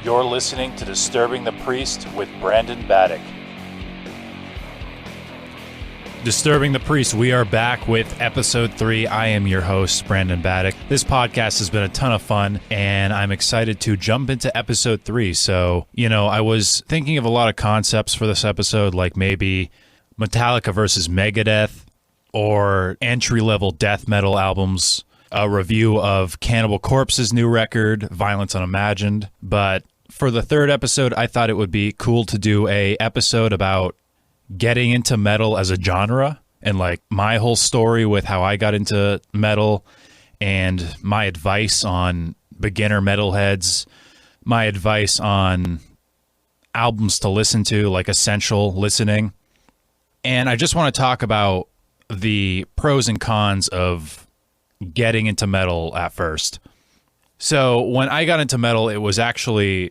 You're listening to Disturbing the Priest with Brandon Baddock. Disturbing the Priest, we are back with episode 3. I am your host, Brandon Baddock. This podcast has been a ton of fun, and I'm excited to jump into episode 3. So, I was thinking of a lot of concepts for this episode, like maybe Metallica versus Megadeth, or entry-level death metal albums, a review of Cannibal Corpse's new record, Violence Unimagined. But for the third episode, I thought it would be cool to do a episode about getting into metal as a genre and like my whole story with how I got into metal and my advice on beginner metalheads, my advice on albums to listen to, like essential listening. And I just want to talk about the pros and cons of getting into metal at first. So when I got into metal, it was actually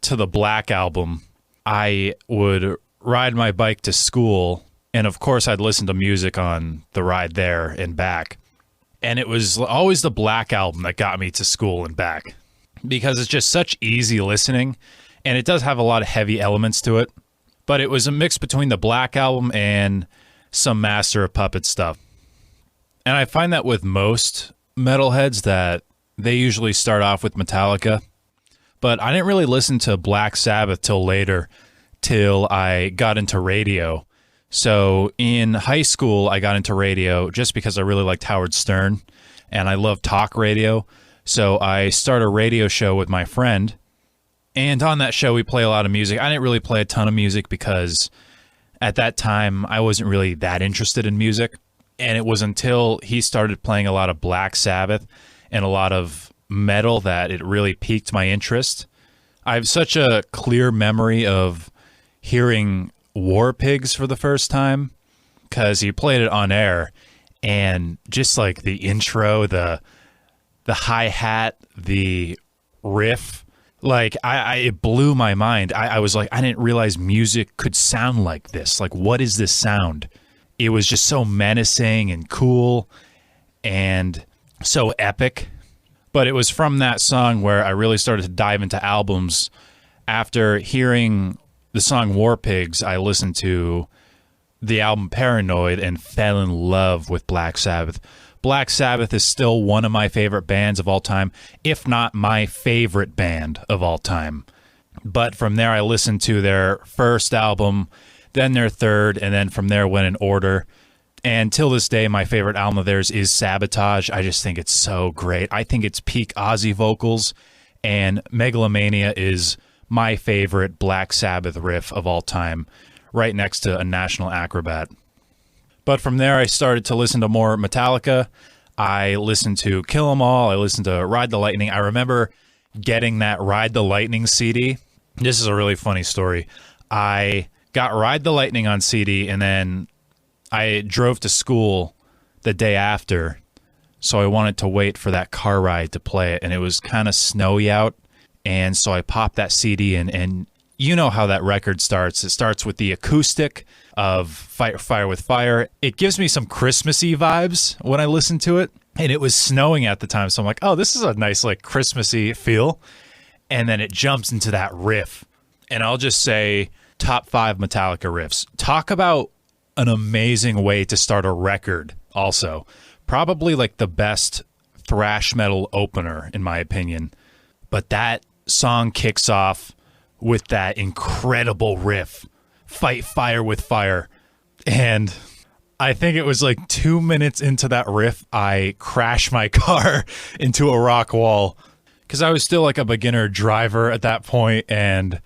to the Black Album. I would ride my bike to school, and of course I'd listen to music on the ride there and back. And it was always the Black Album that got me to school and back, because it's just such easy listening, and it does have a lot of heavy elements to it. But it was a mix between the Black Album and some Master of Puppets stuff. And I find that with most metalheads that they usually start off with Metallica. But I didn't really listen to Black Sabbath till later, till I got into radio. So in high school, I got into radio just because I really liked Howard Stern, and I love talk radio. So I started a radio show with my friend, and on that show, we play a lot of music. I didn't really play a ton of music because at that time, I wasn't really that interested in music. And it was until he started playing a lot of Black Sabbath and a lot of metal that it really piqued my interest. I have such a clear memory of hearing War Pigs for the first time because he played it on air, and just like the intro, the hi-hat, the riff, like it blew my mind. I was like, I didn't realize music could sound like this. Like, what is this sound? It was just so menacing and cool and so epic. But it was from that song where I really started to dive into albums. After hearing the song War Pigs, I listened to the album Paranoid and fell in love with Black Sabbath. Black Sabbath is still one of my favorite bands of all time, if not my favorite band of all time. But from there, I listened to their first album, then their third, and then from there went in order. And till this day, my favorite album of theirs is Sabotage. I just think it's so great. I think it's peak Ozzy vocals, and Megalomania is my favorite Black Sabbath riff of all time, right next to A National Acrobat. But from there, I started to listen to more Metallica. I listened to Kill 'Em All. I listened to Ride the Lightning. I remember getting that Ride the Lightning CD. This is a really funny story. I got Ride the Lightning on CD, and then I drove to school the day after, so I wanted to wait for that car ride to play it, and it was kind of snowy out, and so I popped that CD in, and you know how that record starts. It starts with the acoustic of Fire with Fire. It gives me some Christmassy vibes when I listen to it, and it was snowing at the time, so I'm like, oh, this is a nice, like, Christmassy feel, and then it jumps into that riff, and I'll just say top 5 Metallica riffs. Talk about an amazing way to start a record also. Probably like the best thrash metal opener in my opinion. But that song kicks off with that incredible riff, Fight Fire with Fire. And I think it was like 2 minutes into that riff, I crashed my car into a rock wall because I was still like a beginner driver at that point, and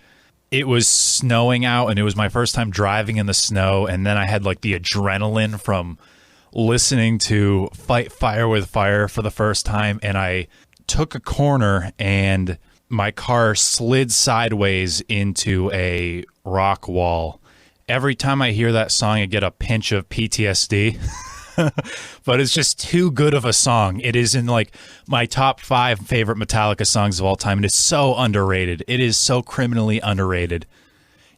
it was snowing out, and it was my first time driving in the snow, and then I had like the adrenaline from listening to Fight Fire with Fire for the first time, and I took a corner, and my car slid sideways into a rock wall. Every time I hear that song, I get a pinch of PTSD. But it's just too good of a song. It is in like my top 5 favorite Metallica songs of all time, and it's so underrated. It is so criminally underrated.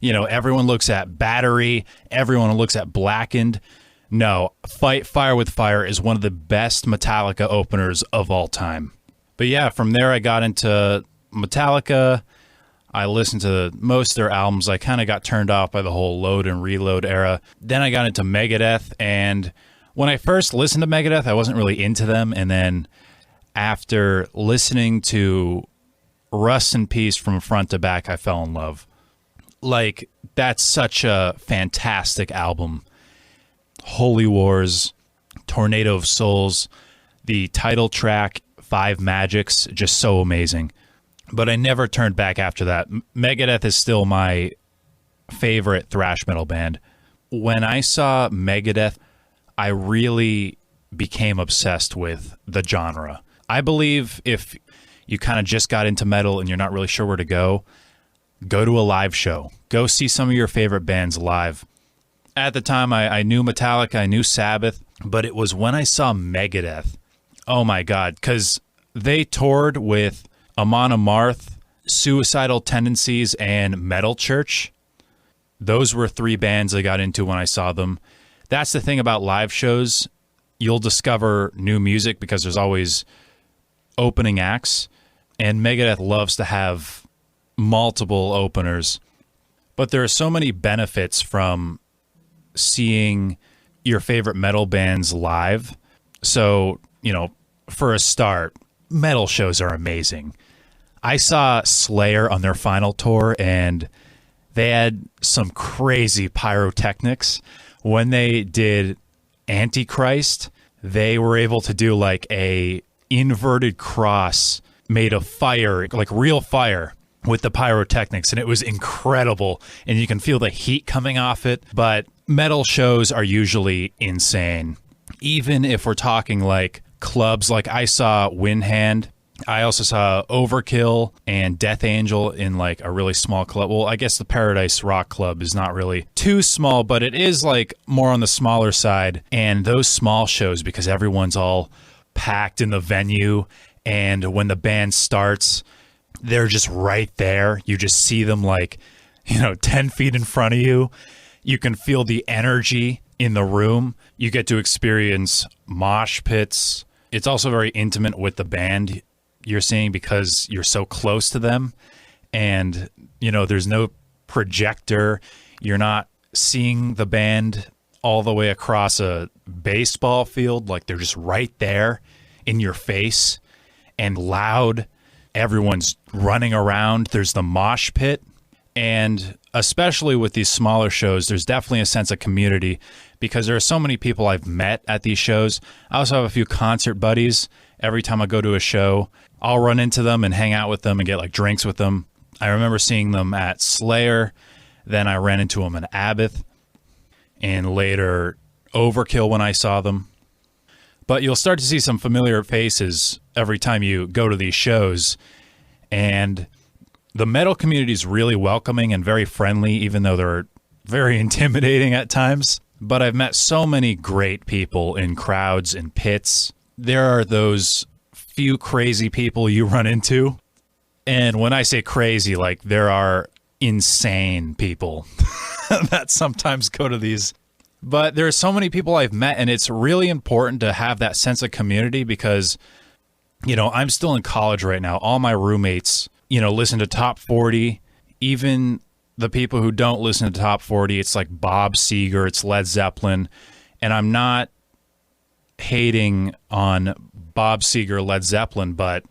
Everyone looks at Battery, everyone looks at Blackened. No, Fight Fire with Fire is one of the best Metallica openers of all time. But yeah, from there I got into Metallica. I listened to most of their albums. I kind of got turned off by the whole load and reload era. Then I got into Megadeth, and when I first listened to Megadeth, I wasn't really into them. And then after listening to Rust in Peace from front to back, I fell in love. Like, that's such a fantastic album. Holy Wars, Tornado of Souls, the title track, Five Magics, just so amazing. But I never turned back after that. Megadeth is still my favorite thrash metal band. When I saw Megadeth, I really became obsessed with the genre. I believe if you kind of just got into metal and you're not really sure where to go to a live show. Go see some of your favorite bands live. At the time, I knew Metallica, I knew Sabbath, but it was when I saw Megadeth. Oh my God, because they toured with Amon Amarth, Suicidal Tendencies, and Metal Church. Those were three bands I got into when I saw them. That's the thing about live shows. You'll discover new music because there's always opening acts, and Megadeth loves to have multiple openers. But there are so many benefits from seeing your favorite metal bands live. So, for a start, metal shows are amazing. I saw Slayer on their final tour, and they had some crazy pyrotechnics. When they did Antichrist, they were able to do like a inverted cross made of fire, like real fire, with the pyrotechnics, and it was incredible, and you can feel the heat coming off it. But metal shows are usually insane. Even if we're talking like clubs, like I saw Windhand, I also saw Overkill and Death Angel in like a really small club. Well, I guess the Paradise Rock Club is not really too small, but it is like more on the smaller side. And those small shows, because everyone's all packed in the venue, and when the band starts, they're just right there. You just see them like, 10 feet in front of you. You can feel the energy in the room. You get to experience mosh pits. It's also very intimate with the band you're seeing because you're so close to them. And, there's no projector. You're not seeing the band all the way across a baseball field. Like, they're just right there in your face and loud. Everyone's running around. There's the mosh pit. And especially with these smaller shows, there's definitely a sense of community because there are so many people I've met at these shows. I also have a few concert buddies. Every time I go to a show, I'll run into them and hang out with them and get like drinks with them. I remember seeing them at Slayer. Then I ran into them at Abbott, and later Overkill when I saw them. But you'll start to see some familiar faces every time you go to these shows. And the metal community is really welcoming and very friendly, even though they're very intimidating at times. But I've met so many great people in crowds and pits. There are those few crazy people you run into. And when I say crazy, like there are insane people that sometimes go to these. But there are so many people I've met, and it's really important to have that sense of community because, I'm still in college right now. All my roommates, listen to Top 40. Even the people who don't listen to Top 40, it's like Bob Seger, it's Led Zeppelin. And I'm not hating on Bob Seger, Led Zeppelin, but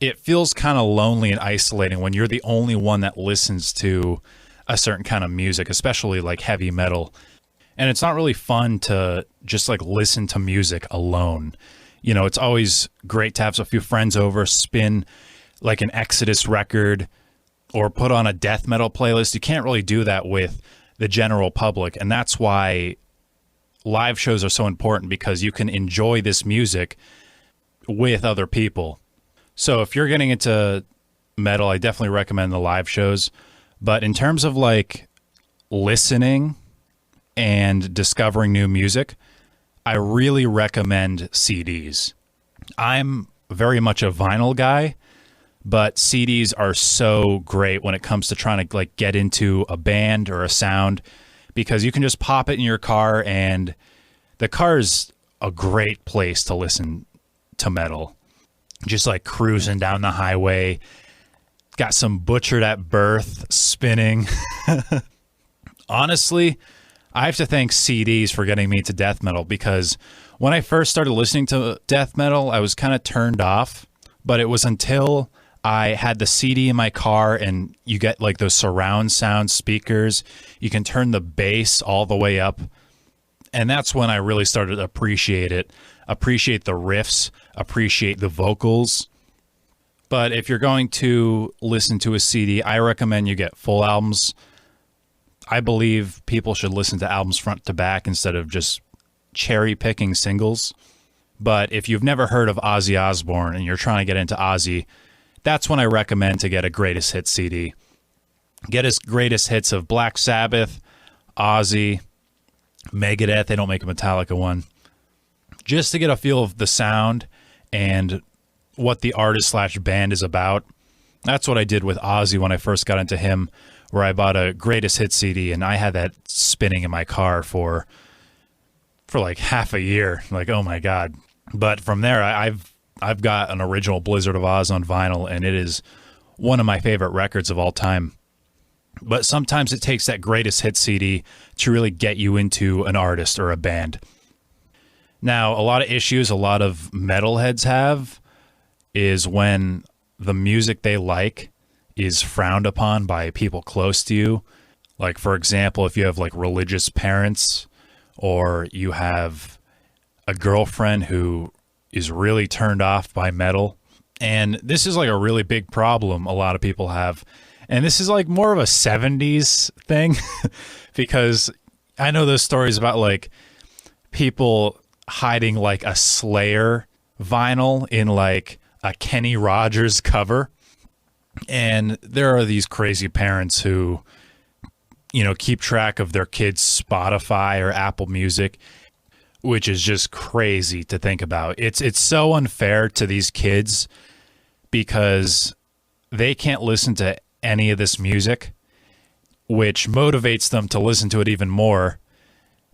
it feels kind of lonely and isolating when you're the only one that listens to a certain kind of music, especially like heavy metal. And it's not really fun to just like listen to music alone. It's always great to have a few friends over, spin like an Exodus record or put on a death metal playlist. You can't really do that with the general public. And that's why live shows are so important, because you can enjoy this music with other people. So if you're getting into metal, I definitely recommend the live shows. But in terms of like listening and discovering new music, I really recommend CDs. I'm very much a vinyl guy, but CDs are so great when it comes to trying to like get into a band or a sound, because you can just pop it in your car, and the car is a great place to listen to metal. Just like cruising down the highway, got some Butchered at Birth spinning. Honestly, I have to thank CDs for getting me to death metal, because when I first started listening to death metal, I was kind of turned off, but it was until I had the CD in my car and you get like those surround sound speakers. You can turn the bass all the way up. And that's when I really started to appreciate it, appreciate the riffs, appreciate the vocals. But if you're going to listen to a CD, I recommend you get full albums. I believe people should listen to albums front to back instead of just cherry picking singles. But if you've never heard of Ozzy Osbourne and you're trying to get into Ozzy, that's when I recommend to get a greatest hits CD. Get his greatest hits of Black Sabbath, Ozzy, Megadeth. They don't make a Metallica one. Just to get a feel of the sound and what the artist / band is about. That's what I did with Ozzy when I first got into him, where I bought a greatest hits CD and I had that spinning in my car for like half a year. Like, oh my God. But from there, I've got an original Blizzard of Oz on vinyl, and it is one of my favorite records of all time. But sometimes it takes that greatest hit CD to really get you into an artist or a band. Now, a lot of issues a lot of metalheads have is when the music they like is frowned upon by people close to you. Like, for example, if you have like religious parents, or you have a girlfriend who is really turned off by metal. And this is like a really big problem a lot of people have. And this is like more of a 70s thing because I know those stories about like people hiding like a Slayer vinyl in like a Kenny Rogers cover. And there are these crazy parents who, you know, keep track of their kids' Spotify or Apple Music, which is just crazy to think about. It's so unfair to these kids because they can't listen to any of this music, which motivates them to listen to it even more.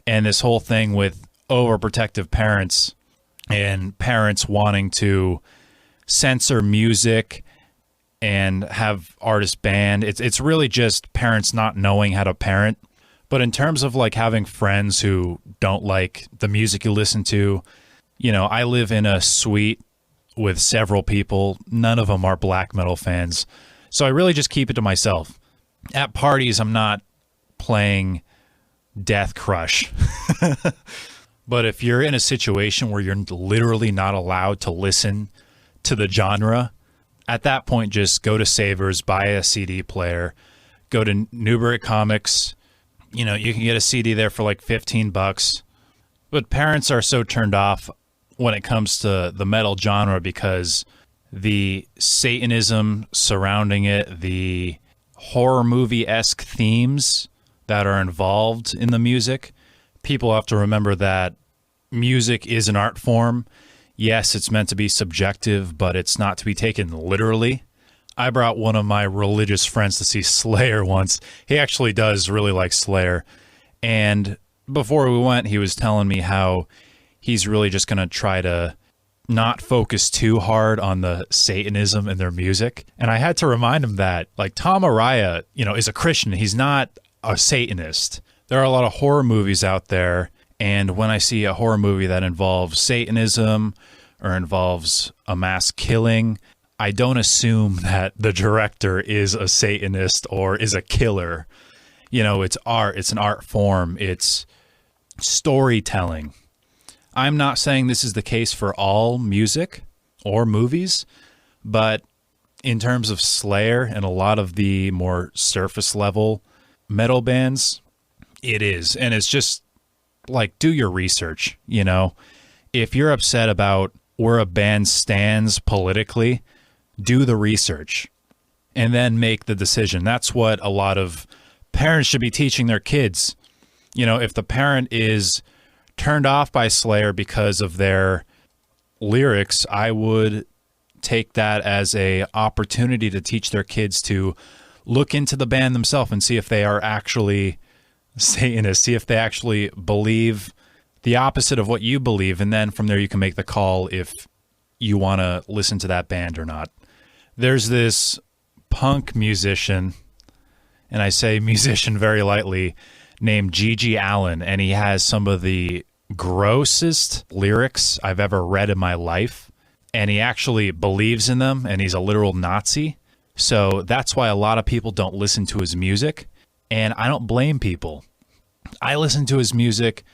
And this whole thing with overprotective parents and parents wanting to censor music and have artists banned. It's really just parents not knowing how to parent. But in terms of like having friends who don't like the music you listen to, you know, I live in a suite with several people. None of them are black metal fans. So I really just keep it to myself. At parties, I'm not playing Death Crush. But if you're in a situation where you're literally not allowed to listen to the genre, at that point, just go to Savers, buy a CD player, go to Newbury Comics. You know, you can get a CD there for like $15. But parents are so turned off when it comes to the metal genre because the Satanism surrounding it, the horror movie-esque themes that are involved in the music. People have to remember that music is an art form. Yes, it's meant to be subjective, but it's not to be taken literally. I brought one of my religious friends to see Slayer once. He actually does really like Slayer. And before we went, he was telling me how he's really just going to try to not focus too hard on the Satanism in their music. And I had to remind him that, like, Tom Araya, you know, is a Christian. He's not a Satanist. There are a lot of horror movies out there. And when I see a horror movie that involves Satanism or involves a mass killing, I don't assume that the director is a Satanist or is a killer. You know, it's art. It's an art form. It's storytelling. I'm not saying this is the case for all music or movies, but in terms of Slayer and a lot of the more surface level metal bands, it is. And it's just like, do your research. You know, if you're upset about where a band stands politically, do the research and then make the decision. That's what a lot of parents should be teaching their kids. You know, if the parent is turned off by Slayer because of their lyrics, I would take that as a opportunity to teach their kids to look into the band themselves and see if they are actually Satanists, see if they actually believe the opposite of what you believe, and then from there you can make the call if you want to listen to that band or not. There's this punk musician, and I say musician very lightly, named Gigi Allen, and he has some of the grossest lyrics I've ever read in my life, and he actually believes in them, and he's a literal Nazi. So that's why a lot of people don't listen to his music, and I don't blame people. I listen to his music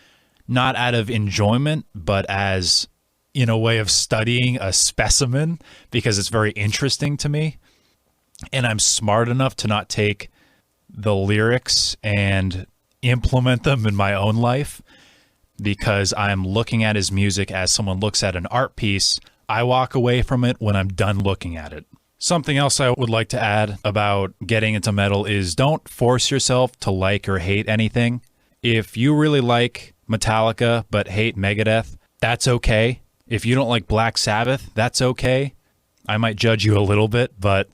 not out of enjoyment, but as in a way of studying a specimen, because it's very interesting to me. And I'm smart enough to not take the lyrics and implement them in my own life, because I'm looking at his music as someone looks at an art piece. I walk away from it when I'm done looking at it. Something else I would like to add about getting into metal is don't force yourself to like or hate anything. If you really like Metallica but hate Megadeth, that's okay. If you don't like Black Sabbath, that's okay. I might judge you a little bit, but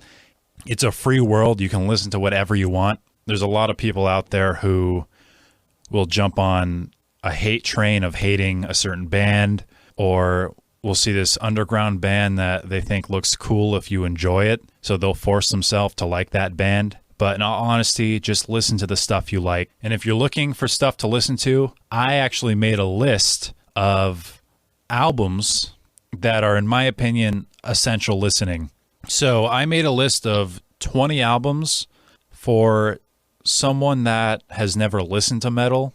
it's a free world. You can listen to whatever you want. There's a lot of people out there who will jump on a hate train of hating a certain band, or we'll see this underground band that they think looks cool if you enjoy it, so they'll force themselves to like that band. But in all honesty, just listen to the stuff you like. And if you're looking for stuff to listen to, I actually made a list of albums that are, in my opinion, essential listening. So I made a list of 20 albums for someone that has never listened to metal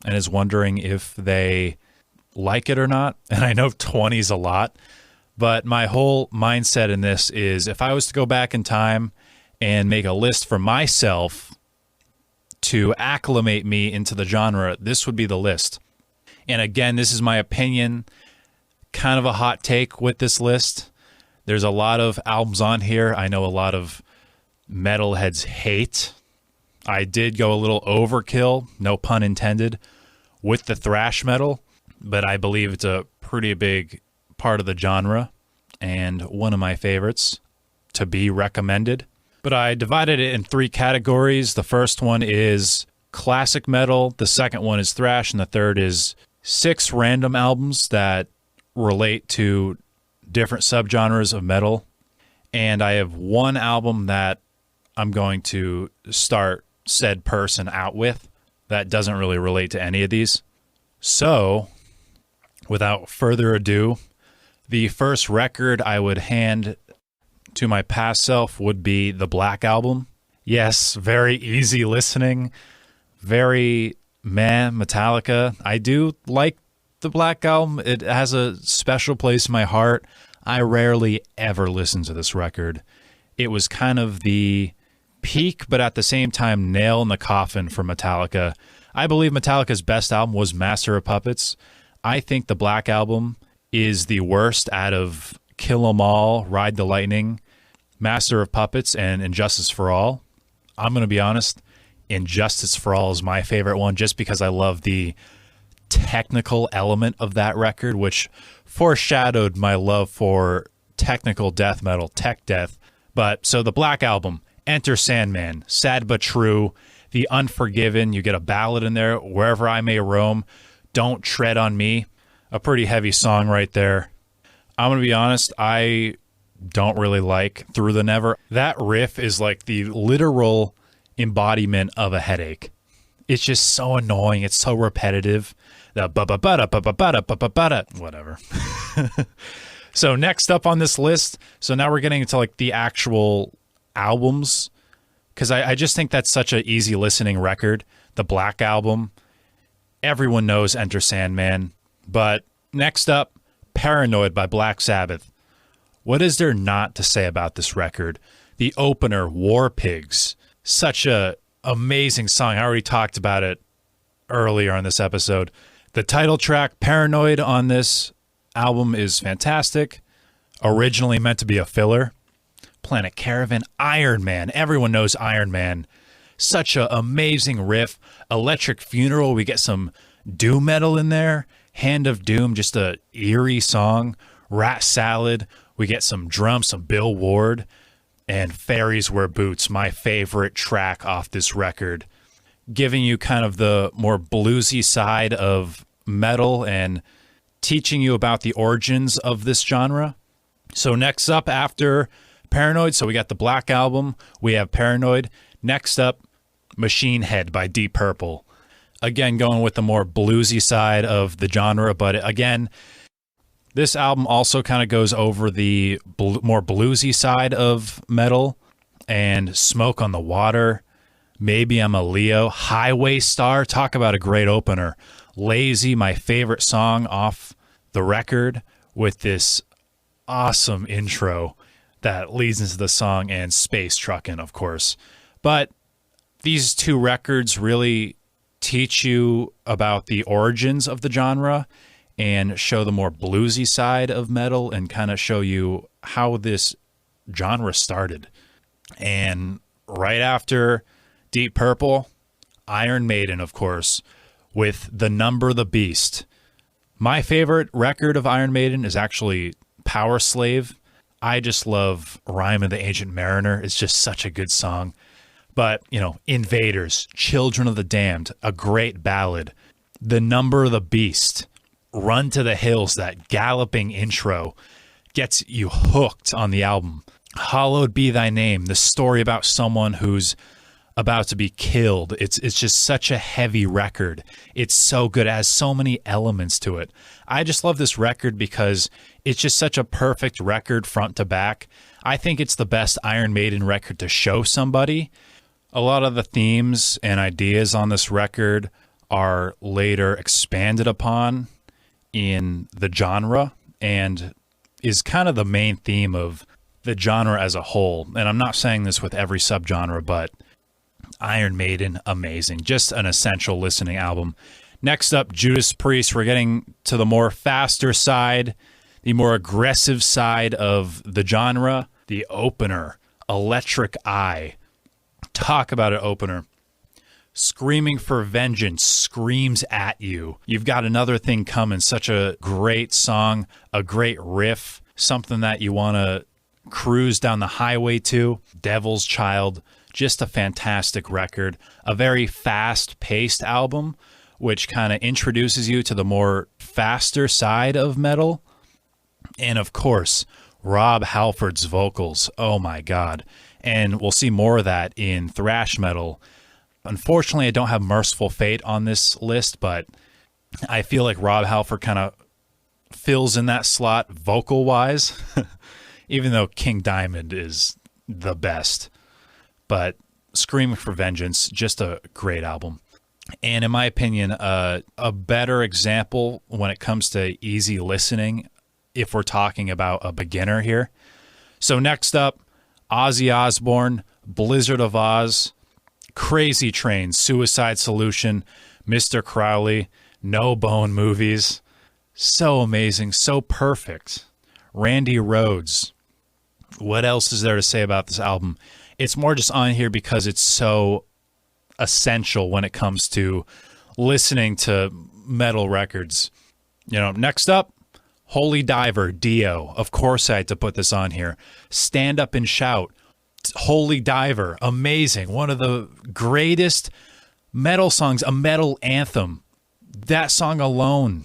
and is wondering if they like it or not. And I know 20 is a lot, but my whole mindset in this is if I was to go back in time and make a list for myself to acclimate me into the genre, this would be the list. And again, this is my opinion, kind of a hot take with this list. There's a lot of albums on here I know a lot of metalheads hate. I did go a little overkill, no pun intended, with the thrash metal, but I believe it's a pretty big part of the genre and one of my favorites to be recommended. But I divided it in 3 categories. The first one is classic metal, the second one is thrash, and the third is 6 random albums that relate to different subgenres of metal. And I have one album that I'm going to start said person out with that doesn't really relate to any of these. So, without further ado, the first record I would hand to my past self would be the Black Album. Yes, very easy listening, very Metallica. I do like the Black Album. It has a special place in my heart. I rarely ever listen to this record. It was kind of the peak, but at the same time, nail in the coffin for Metallica. I believe Metallica's best album was Master of Puppets. I think the Black Album is the worst out of Kill 'Em All, Ride the Lightning, Master of Puppets, and Injustice for All. I'm going to be honest, Injustice for All is my favorite one just because I love the technical element of that record, which foreshadowed my love for technical death metal, tech death. But so the Black Album, Enter Sandman, Sad But True, The Unforgiven, you get a ballad in there, Wherever I May Roam, Don't Tread on Me, a pretty heavy song right there. I'm going to be honest, I don't really like Through the Never. That riff is like the literal embodiment of a headache. It's just so annoying. It's so repetitive. The ba-ba-ba-da, whatever. So next up on this list, so now we're getting into like the actual albums, because I just think that's such an easy listening record. The Black Album, everyone knows Enter Sandman. But next up, Paranoid by Black Sabbath. What is there not to say about this record? The opener, War Pigs, such a amazing song. I already talked about it earlier on this episode. The title track, Paranoid, on this album is fantastic. Originally meant to be a filler. Planet Caravan, Iron Man. Everyone knows Iron Man. Such an amazing riff. Electric Funeral, we get some doom metal in there. Hand of Doom, just a eerie song. Rat Salad, we get some drums, some Bill Ward. And Fairies Wear Boots, my favorite track off this record, giving you kind of the more bluesy side of metal and teaching you about the origins of this genre. So next up after Paranoid. So we got the Black Album. We have Paranoid. Next up, Machine Head by Deep Purple. Again, going with the more bluesy side of the genre, but again, this album also kind of goes over the more bluesy side of metal. And Smoke on the Water, Maybe I'm a Leo, Highway Star, talk about a great opener. Lazy, my favorite song off the record, with this awesome intro that leads into the song, and Space Truckin', of course. But these two records really teach you about the origins of the genre and show the more bluesy side of metal and kind of show you how this genre started. And right after Deep Purple, Iron Maiden, of course, with The Number of the Beast. My favorite record of Iron Maiden is actually Power Slave. I just love Rhyme of the Ancient Mariner. It's just such a good song. But, Invaders, Children of the Damned, a great ballad. The Number of the Beast, Run to the Hills, that galloping intro gets you hooked on the album. Hallowed Be Thy Name, the story about someone who's about to be killed. It's just such a heavy record. It's so good. It has so many elements to it. I just love this record because it's just such a perfect record front to back. I think it's the best Iron Maiden record to show somebody. A lot of the themes and ideas on this record are later expanded upon in the genre and is kind of the main theme of the genre as a whole. And I'm not saying this with every subgenre, but Iron Maiden, amazing. Just an essential listening album. Next up, Judas Priest. We're getting to the more faster side, the more aggressive side of the genre. The opener, Electric Eye. Talk about an opener. Screaming for Vengeance screams at you. You've got another thing coming. Such a great song, a great riff, something that you want to cruise down the highway to. Devil's Child, just a fantastic record. A very fast-paced album, which kind of introduces you to the more faster side of metal. And of course, Rob Halford's vocals. Oh my God. And we'll see more of that in thrash metal. Unfortunately, I don't have Merciful Fate on this list, but I feel like Rob Halford kind of fills in that slot vocal-wise, even though King Diamond is the best. But Screaming for Vengeance, just a great album. And in my opinion, a better example when it comes to easy listening, if we're talking about a beginner here. So next up, Ozzy Osbourne, Blizzard of Oz, Crazy Train, Suicide Solution, Mr. Crowley, No Bone Movies. So amazing, so perfect. Randy Rhoads. What else is there to say about this album? It's more just on here because it's so essential when it comes to listening to metal records. Next up, Holy Diver, Dio. Of course I had to put this on here. Stand Up and Shout, Holy Diver, amazing. One of the greatest metal songs, a metal anthem. That song alone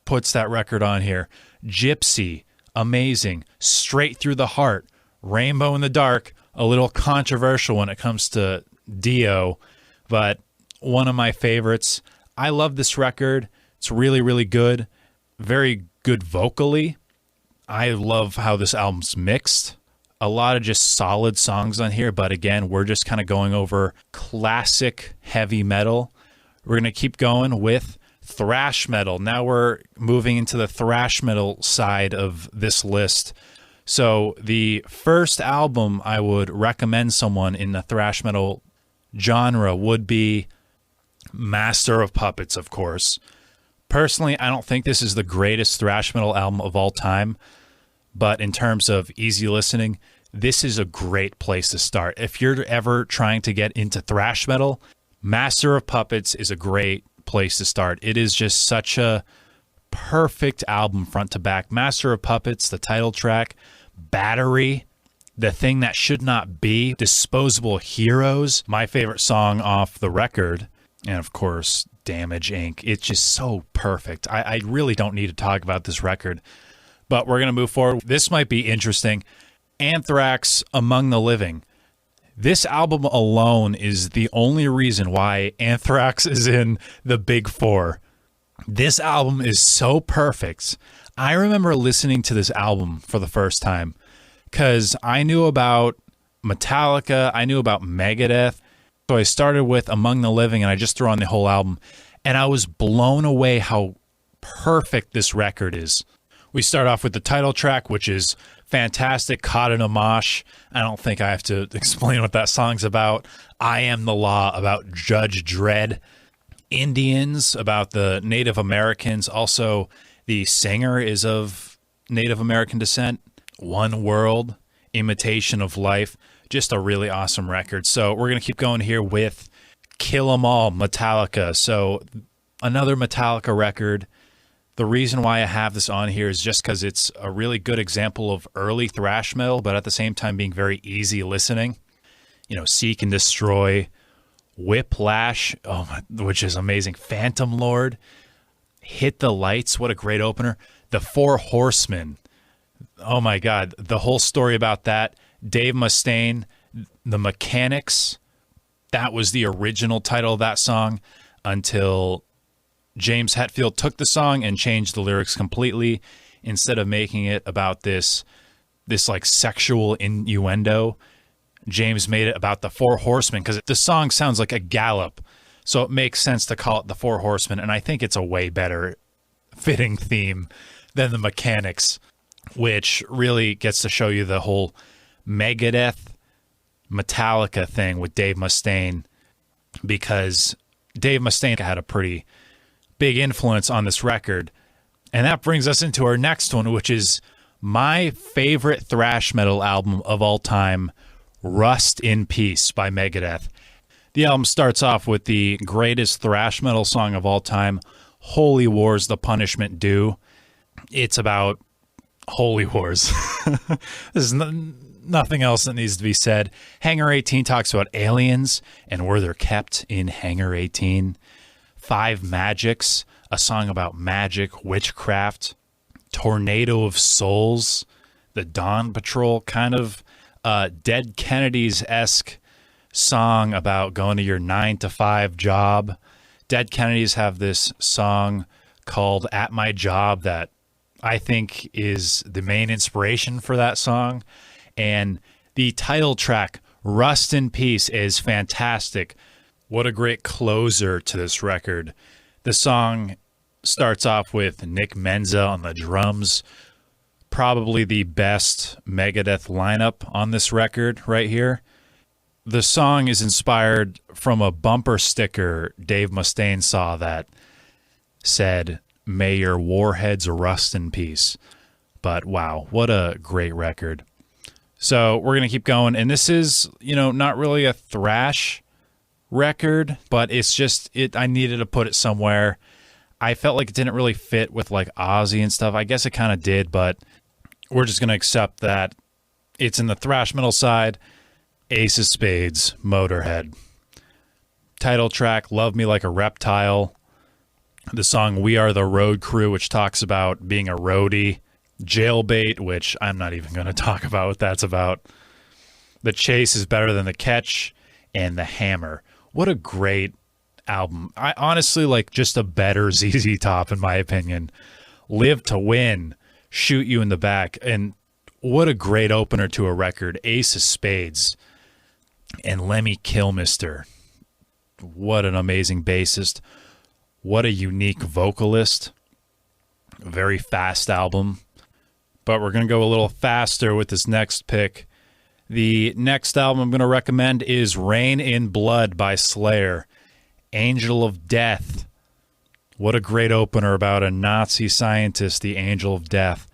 puts that record on here. Gypsy, amazing. Straight Through the Heart, Rainbow in the Dark, a little controversial when it comes to Dio, but one of my favorites. I love this record. It's really, really good. Very good vocally. I love how this album's mixed. A lot of just solid songs on here, but again, we're just kind of going over classic heavy metal. We're going to keep going with thrash metal. Now we're moving into the thrash metal side of this list. So the first album I would recommend someone in the thrash metal genre would be Master of Puppets, of course. Personally, I don't think this is the greatest thrash metal album of all time, but in terms of easy listening, this is a great place to start. If you're ever trying to get into thrash metal, Master of Puppets is a great place to start. It is just such a perfect album front to back. Master of Puppets, the title track, Battery, The Thing That Should Not Be, Disposable Heroes, my favorite song off the record, and of course, Damage Inc. It's just so perfect. I really don't need to talk about this record, but we're going to move forward. This might be interesting. Anthrax, Among the Living. This album alone is the only reason why Anthrax is in the Big Four. This album is so perfect. I remember listening to this album for the first time because I knew about Metallica, I knew about Megadeth. So I started with Among the Living and I just threw on the whole album. And I was blown away how perfect this record is. We start off with the title track, which is fantastic, Caught in a Mosh. I don't think I have to explain what that song's about. I Am the Law, about Judge Dredd. Indians, about the Native Americans. Also, the singer is of Native American descent. One World, Imitation of Life. Just a really awesome record. So we're going to keep going here with Kill 'Em All, Metallica. So another Metallica record. The reason why I have this on here is just because it's a really good example of early thrash metal, but at the same time being very easy listening. You know, Seek and Destroy, Whiplash, which is amazing. Phantom Lord, Hit the Lights, what a great opener. The Four Horsemen, oh my God, the whole story about that. Dave Mustaine, The Mechanics, that was the original title of that song until James Hetfield took the song and changed the lyrics completely. Instead of making it about this like sexual innuendo, James made it about the Four Horsemen because the song sounds like a gallop. So it makes sense to call it the Four Horsemen. And I think it's a way better fitting theme than The Mechanics, which really gets to show you the whole Megadeth Metallica thing with Dave Mustaine, because Dave Mustaine had a pretty big influence on this record. And that brings us into our next one, which is my favorite thrash metal album of all time, Rust in Peace by Megadeth. The album starts off with the greatest thrash metal song of all time, Holy Wars, The Punishment Due. It's about holy wars. There's nothing else that needs to be said. Hangar 18 talks about aliens and where they're kept in Hangar 18. Five Magics, a song about magic, witchcraft. Tornado of Souls, the Dawn Patrol, kind of Dead Kennedys-esque song about going to your 9-to-5 job. Dead Kennedys have this song called At My Job that I think is the main inspiration for that song. And the title track, Rust in Peace, is fantastic. What a great closer to this record. The song starts off with Nick Menza on the drums. Probably the best Megadeth lineup on this record right here. The song is inspired from a bumper sticker Dave Mustaine saw that said, "May your warheads rust in peace." But wow, what a great record. So we're going to keep going. And this is, not really a thrash record, but it's just, I needed to put it somewhere. I felt like it didn't really fit with like Ozzy and stuff. I guess it kind of did, but we're just going to accept that it's in the thrash metal side. Ace of Spades, Motorhead. Title track, Love Me Like a Reptile. The song We Are the Road Crew, which talks about being a roadie. Jailbait, which I'm not even going to talk about what that's about. The Chase is Better Than the Catch, and The Hammer. What a great album. I honestly like just a better ZZ Top in my opinion. Live to Win, Shoot You in the Back, and what a great opener to a record. Ace of Spades and Lemmy Kilmister. What an amazing bassist. What a unique vocalist. A very fast album. But we're going to go a little faster with this next pick. The next album I'm going to recommend is Rain in Blood by Slayer. Angel of Death. What a great opener about a Nazi scientist, the Angel of Death.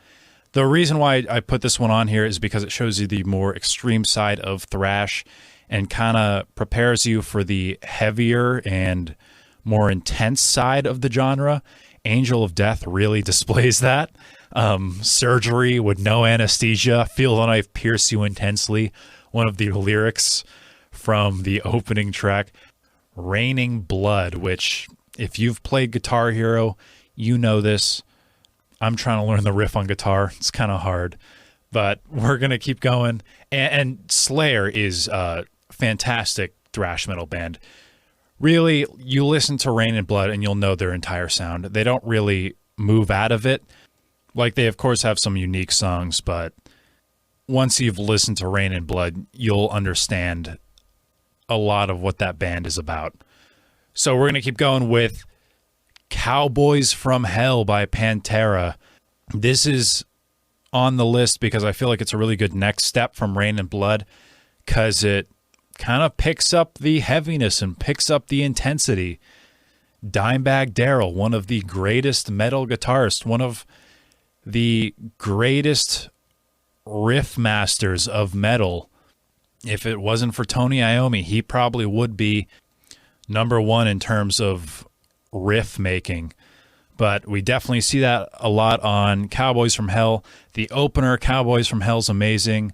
The reason why I put this one on here is because it shows you the more extreme side of thrash and kind of prepares you for the heavier and more intense side of the genre. Angel of Death really displays that. Surgery with no anesthesia, feel the knife pierce you intensely. One of the lyrics from the opening track. Raining Blood, which if you've played Guitar Hero, you know this. I'm trying to learn the riff on guitar. It's kind of hard. But we're going to keep going. And Slayer is a fantastic thrash metal band. Really, you listen to Rain and Blood and you'll know their entire sound. They don't really move out of it. Like, they, of course, have some unique songs, but once you've listened to Rain and Blood, you'll understand a lot of what that band is about. So we're going to keep going with Cowboys from Hell by Pantera. This is on the list because I feel like it's a really good next step from Rain and Blood, because it kind of picks up the heaviness and picks up the intensity. Dimebag Darrell, one of the greatest metal guitarists, one of the greatest riff masters of metal. If it wasn't for Tony Iommi, he probably would be number one in terms of riff making. But we definitely see that a lot on Cowboys from Hell. The opener, Cowboys from Hell, is amazing.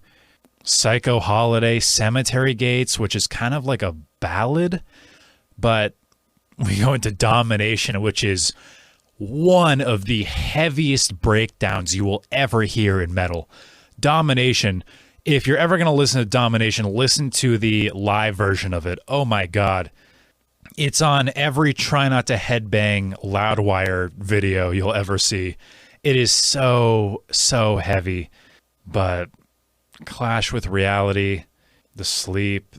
Psycho Holiday, Cemetery Gates, which is kind of like a ballad. But we go into Domination, which is one of the heaviest breakdowns you will ever hear in metal. Domination, if you're ever going to listen to Domination, listen to the live version of it. Oh my God. It's on every Try Not to Headbang Loudwire video you'll ever see. It is so, so heavy. But Clash with Reality, The Sleep,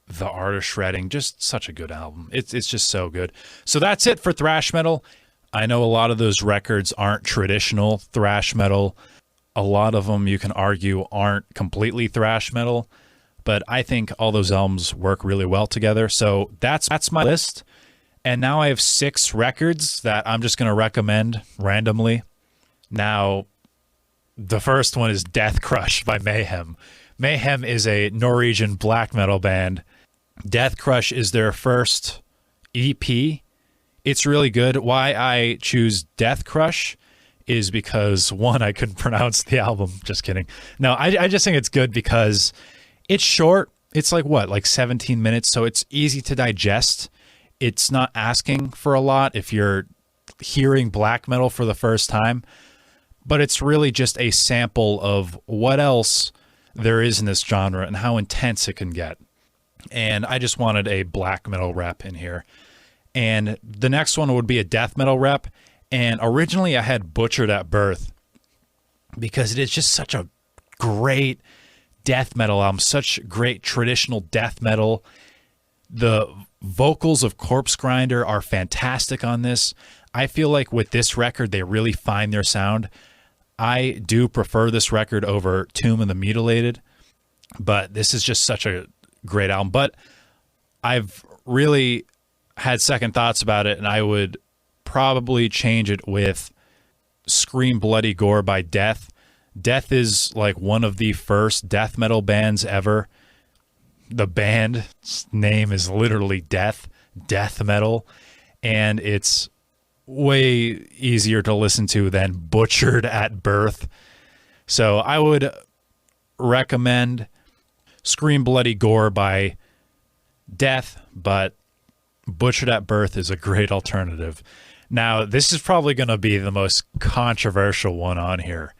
The Art of Shredding, just such a good album. It's just so good. So that's it for thrash metal. I know a lot of those records aren't traditional thrash metal. A lot of them, you can argue, aren't completely thrash metal. But I think all those albums work really well together. So that's my list. And now I have 6 records that I'm just going to recommend randomly. Now, the first one is Death Crush by Mayhem. Mayhem is a Norwegian black metal band. Death Crush is their first EP. It's really good. Why I choose Death Crush is because, one, I couldn't pronounce the album. Just kidding. No, I just think it's good because it's short. It's like 17 minutes, so it's easy to digest. It's not asking for a lot if you're hearing black metal for the first time, but it's really just a sample of what else there is in this genre and how intense it can get. And I just wanted a black metal rep in here. And the next one would be a death metal rep. And originally I had Butchered at Birth because it is just such a great death metal album, such great traditional death metal. The vocals of Corpse Grinder are fantastic on this. I feel like with this record, they really find their sound. I do prefer this record over Tomb of the Mutilated, but this is just such a great album. But I've really had second thoughts about it, and I would probably change it with Scream Bloody Gore by Death. Death is like one of the first death metal bands ever. The band's name is literally Death Metal, and it's way easier to listen to than Butchered at Birth. So I would recommend Scream Bloody Gore by Death, but Butchered at Birth is a great alternative. Now, this is probably going to be the most controversial one on here.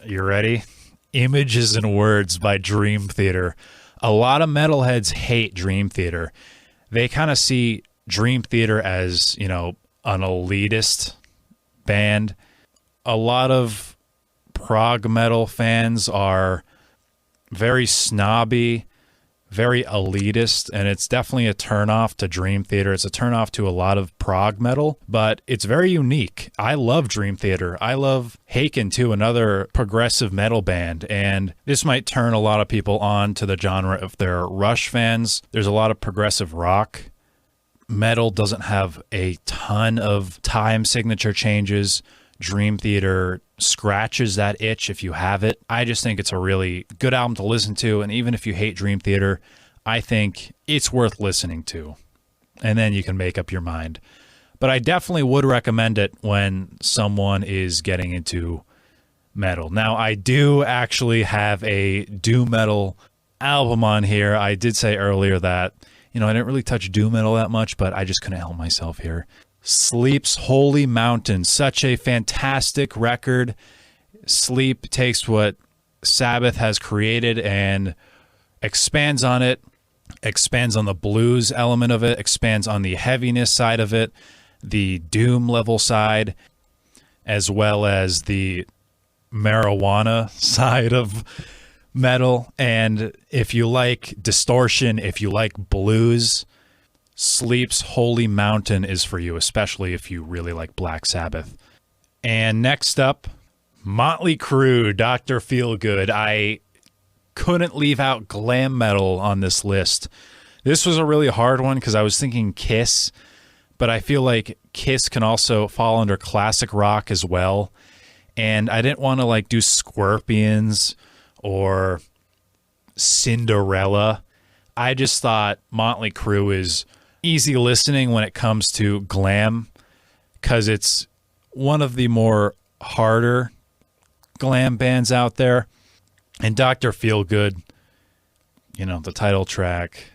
You ready? Images and Words by Dream Theater. A lot of metalheads hate Dream Theater. They kind of see Dream Theater as, an elitist band. A lot of prog metal fans are very snobby, very elitist, and it's definitely a turnoff to Dream Theater. It's a turnoff to a lot of prog metal, but it's very unique. I love Dream Theater. I love Haken too, another progressive metal band, and this might turn a lot of people on to the genre if they're Rush fans. There's a lot of progressive rock. Metal doesn't have a ton of time signature changes. Dream Theater scratches that itch if you have it. I just think it's a really good album to listen to, and even if you hate Dream Theater, I think it's worth listening to. And then you can make up your mind. But I definitely would recommend it when someone is getting into metal. Now, I do actually have a doom metal album on here. I did say earlier that, I didn't really touch doom metal that much, but I just couldn't help myself here. Sleep's Holy Mountain, such a fantastic record. Sleep takes what Sabbath has created and expands on it, expands on the blues element of it, expands on the heaviness side of it, the doom level side, as well as the marijuana side of metal. And if you like distortion, if you like blues, Sleep's Holy Mountain is for you, especially if you really like Black Sabbath. And next up, Motley Crue, Dr. Feelgood. I couldn't leave out glam metal on this list. This was a really hard one because I was thinking Kiss, but I feel like Kiss can also fall under classic rock as well. And I didn't want to like do Scorpions or Cinderella. I just thought Motley Crue is easy listening when it comes to glam because it's one of the more harder glam bands out there. And Dr. Feelgood, you know, the title track,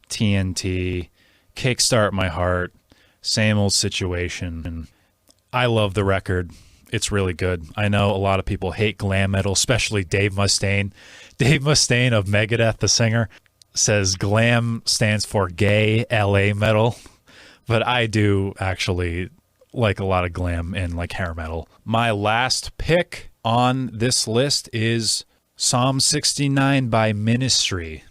TNT, Kickstart My Heart, Same Old Situation. And I love the record. It's really good. I know a lot of people hate glam metal, especially Dave Mustaine. Dave Mustaine of Megadeth, the singer, says glam stands for gay LA metal. But I do actually like a lot of glam and like hair metal. My last pick on this list is Psalm 69 by Ministry.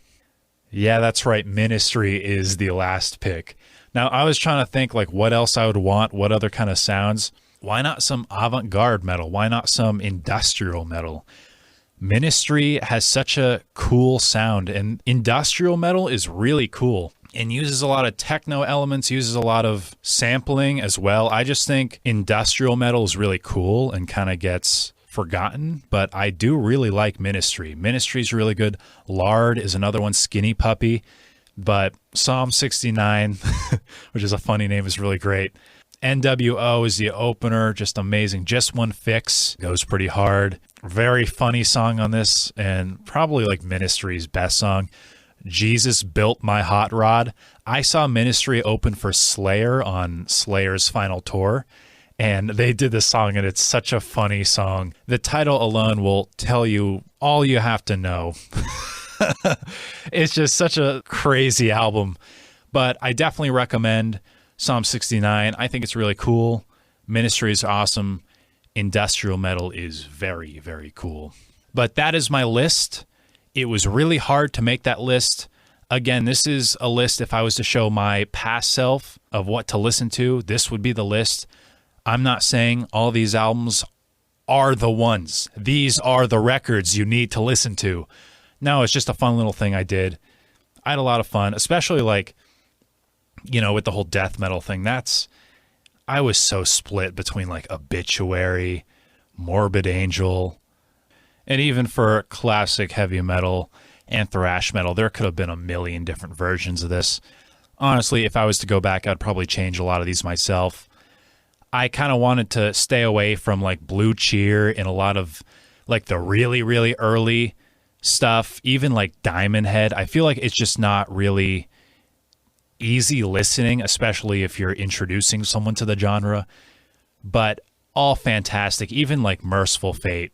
Yeah, that's right. Ministry is the last pick. Now, I was trying to think like what else I would want, what other kind of sounds. Why not some avant-garde metal? Why not some industrial metal? Ministry has such a cool sound, and industrial metal is really cool and uses a lot of techno elements, uses a lot of sampling as well. I just think industrial metal is really cool and kind of gets forgotten, but I do really like Ministry. Ministry is really good. Lard is another one, Skinny Puppy, but Psalm 69, which is a funny name, is really great. NWO is the opener, just amazing. Just One Fix goes pretty hard. Very funny song on this, and probably like Ministry's best song. Jesus Built My Hot Rod. I saw Ministry open for Slayer on Slayer's final tour, and they did this song, and it's such a funny song. The title alone will tell you all you have to know. It's just such a crazy album, but I definitely recommend Psalm 69. I think it's really cool. Ministry is awesome. Industrial metal is very, very cool. But that is my list. It was really hard to make that list. Again, this is a list if I was to show my past self of what to listen to, this would be the list. I'm not saying all these albums are the ones. These are the records you need to listen to. No, it's just a fun little thing I did. I had a lot of fun, especially like, you know, with the whole death metal thing. I was so split between like Obituary, Morbid Angel, and even for classic heavy metal and thrash metal, there could have been a million different versions of this. Honestly, if I was to go back, I'd probably change a lot of these myself. I kind of wanted to stay away from like Blue Cheer and a lot of like the really, really early stuff, even like Diamond Head. I feel like it's just not really easy listening, especially if you're introducing someone to the genre, but all fantastic. Even like Merciful Fate,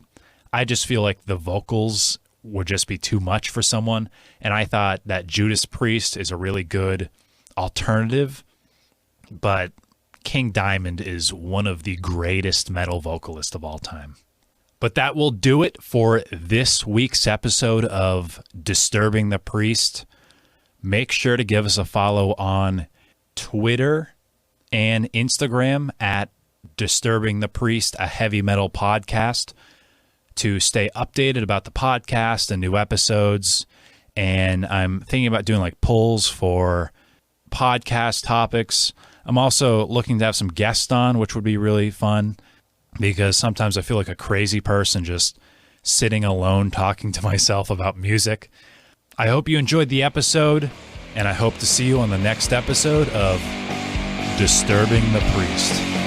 I just feel like the vocals would just be too much for someone, and I thought that Judas Priest is a really good alternative, but King Diamond is one of the greatest metal vocalists of all time. But that will do it for this week's episode of Disturbing the Priest. Make sure to give us a follow on Twitter and Instagram at Disturbing the Priest, a heavy metal podcast, to stay updated about the podcast and new episodes. And I'm thinking about doing like polls for podcast topics. I'm also looking to have some guests on, which would be really fun, because sometimes I feel like a crazy person just sitting alone talking to myself about music. I hope you enjoyed the episode, and I hope to see you on the next episode of Disturbing the Priest.